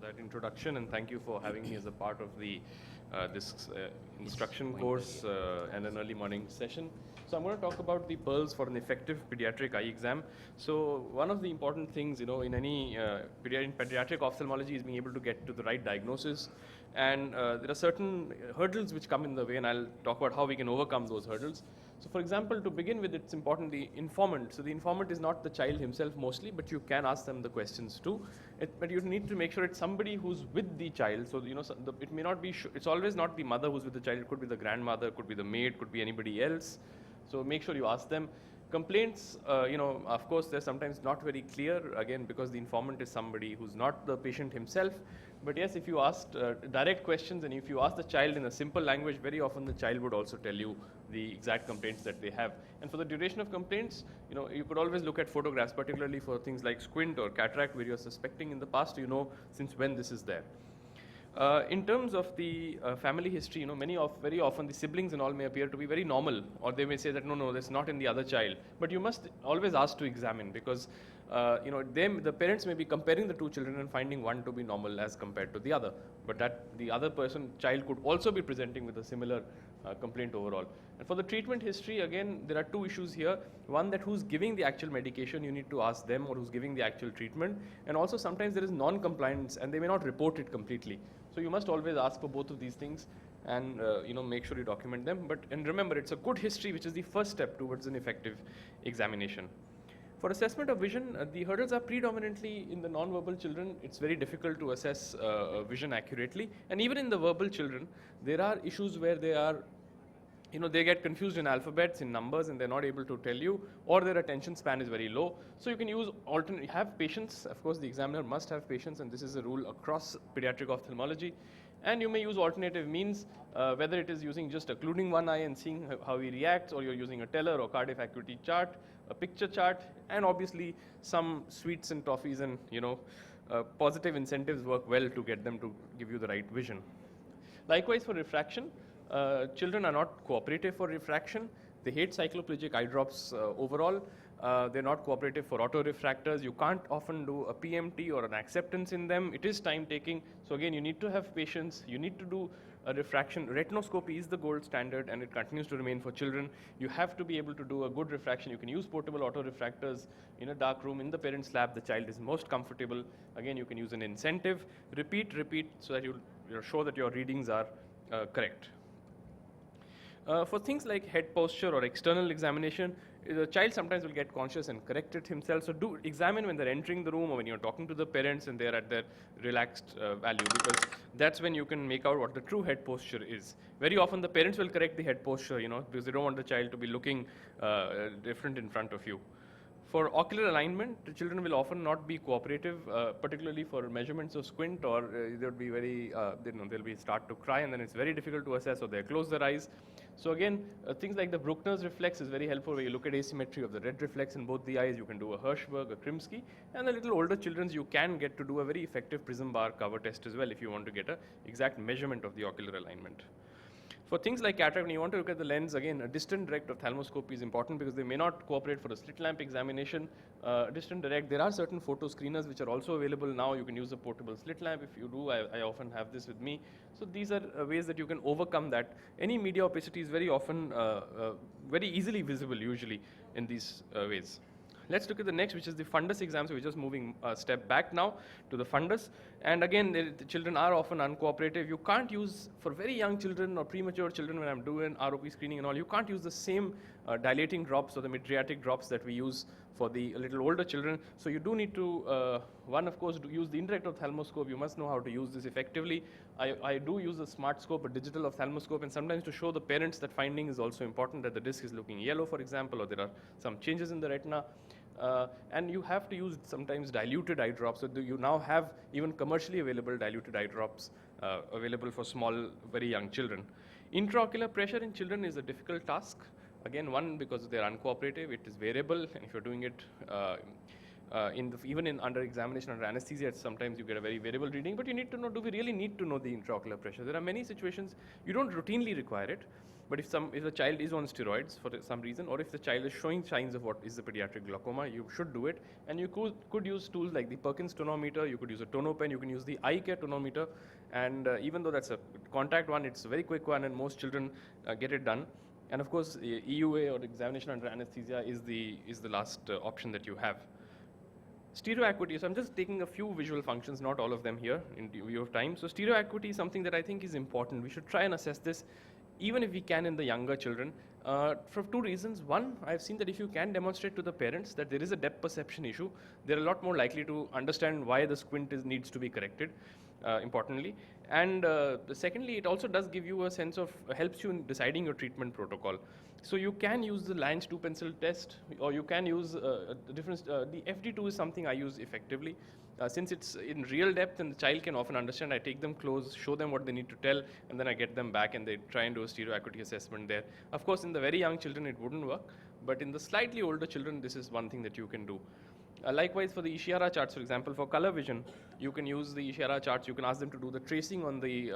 that introduction, and thank you for having me as a part of the this instruction course and an early morning session. So I'm going to talk about the pearls for an effective pediatric eye exam. So one of the important things, in any pediatric ophthalmology is being able to get to the right diagnosis. And there are certain hurdles which come in the way, and I'll talk about how we can overcome those hurdles. So for example, to begin with, it's important the informant. So the informant is not the child himself mostly, but you can ask them the questions too. But you need to make sure it's somebody who's with the child. So it may not be. It's always not the mother who's with the child. It could be the grandmother, could be the maid, could be anybody else. So make sure you ask them. Complaints, of course, they're sometimes not very clear, again, because the informant is somebody who's not the patient himself. But yes, if you ask direct questions and if you ask the child in a simple language, very often the child would also tell you the exact complaints that they have. And for the duration of complaints, you could always look at photographs, particularly for things like squint or cataract, where you're suspecting in the past, since when this is there. In terms of the family history, very often the siblings and all may appear to be very normal, or they may say that no, that's not in the other child. But you must always ask to examine, because the parents may be comparing the two children and finding one to be normal as compared to the other, but that the other child could also be presenting with a similar complaint overall. And for the treatment history, again, there are two issues here. One, that who's giving the actual medication, you need to ask them, or who's giving the actual treatment. And also sometimes there is non-compliance and they may not report it completely. So you must always ask for both of these things and make sure you document them. And remember, it's a good history which is the first step towards an effective examination. For assessment of vision, the hurdles are predominantly in the non-verbal children. It's very difficult to assess vision accurately. And even in the verbal children, there are issues where they get confused in alphabets, in numbers, and they're not able to tell you, or their attention span is very low. So you can have patience. Of course, the examiner must have patience, and this is a rule across pediatric ophthalmology. And you may use alternative means, whether it is using just occluding one eye and seeing how he reacts, or you're using a teller or cardiac acuity chart, a picture chart, and obviously some sweets and toffees and positive incentives work well to get them to give you the right vision. Likewise for refraction, children are not cooperative for refraction. They hate cycloplegic eye drops overall. They're not cooperative for autorefractors. You can't often do a PMT or an acceptance in them. It is time taking. So again, you need to have patience. You need to do a refraction. Retinoscopy is the gold standard, and it continues to remain for children. You have to be able to do a good refraction. You can use portable autorefractors in a dark room, in the parent's lab. The child is most comfortable. Again, you can use an incentive. Repeat, so that you're sure that your readings are correct. For things like head posture or external examination, the child sometimes will get conscious and correct it himself. So do examine when they're entering the room or when you're talking to the parents and they're at their relaxed value, because that's when you can make out what the true head posture is. Very often the parents will correct the head posture, because they don't want the child to be looking different in front of you. For ocular alignment, the children will often not be cooperative, particularly for measurements of squint, or they'll be they'll start to cry, and then it's very difficult to assess, or they close their eyes. So again, things like the Bruckner's reflex is very helpful, where you look at asymmetry of the red reflex in both the eyes. You can do a Hirschberg, a Krimsky, and the little older children, you can get to do a very effective prism bar cover test as well if you want to get an exact measurement of the ocular alignment. For things like cataract, when you want to look at the lens, again, a distant direct ophthalmoscopy is important because they may not cooperate for a slit lamp examination. Distant direct, there are certain photo screeners which are also available now. You can use a portable slit lamp. If you do, I often have this with me. So these are ways that you can overcome that. Any media opacity is very often very easily visible usually in these ways. Let's look at the next, which is the fundus exam. So we're just moving a step back now to the fundus. And again, the children are often uncooperative. You can't use, for very young children or premature children, when I'm doing ROP screening and all, you can't use the same dilating drops or the mydriatic drops that we use for the little older children. So you do need to, one, of course, use the indirect ophthalmoscope. You must know how to use this effectively. I do use a smart scope, a digital ophthalmoscope, and sometimes to show the parents that finding is also important, that the disc is looking yellow, for example, or there are some changes in the retina. And you have to use sometimes diluted eye drops. So you now have even commercially available diluted eye drops available for small, very young children. Intraocular pressure in children is a difficult task. Again, one, because they're uncooperative, it is variable, and if you're doing it even under examination under anesthesia, sometimes you get a very variable reading. But you need to know, do we really need to know the intraocular pressure? There are many situations you don't routinely require it. But if the child is on steroids for some reason, or if the child is showing signs of what is the pediatric glaucoma, you should do it. And you could use tools like the Perkins tonometer, you could use a tonopen, you can use the eye care tonometer. And even though that's a contact one, it's a very quick one, and most children get it done. And of course, EUA, or examination under anesthesia, is the last option that you have. Stereo acuity, so I'm just taking a few visual functions, not all of them here in view of time. So stereo acuity is something that I think is important. We should try and assess this, even if we can, in the younger children, for two reasons. One, I've seen that if you can demonstrate to the parents that there is a depth perception issue, they're a lot more likely to understand why the squint needs to be corrected, importantly. And secondly, it also does give you a sense of, helps you in deciding your treatment protocol. So you can use the Lyons 2 pencil test, or you can use the FD2 is something I use effectively. Since it's in real depth and the child can often understand, I take them close, show them what they need to tell, and then I get them back and they try and do a stereo acuity assessment there. Of course, in the very young children, it wouldn't work, but in the slightly older children, this is one thing that you can do. Likewise, for the Ishihara charts, for example, for color vision, you can use the Ishihara charts. You can ask them to do the tracing on the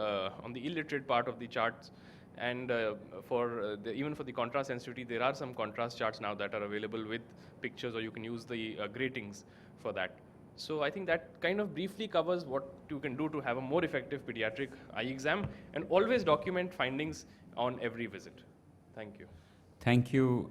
illiterate part of the charts. And even for the contrast sensitivity, there are some contrast charts now that are available with pictures, or you can use the gratings for that. So I think that kind of briefly covers what you can do to have a more effective pediatric eye exam, and always document findings on every visit. Thank you. Thank you,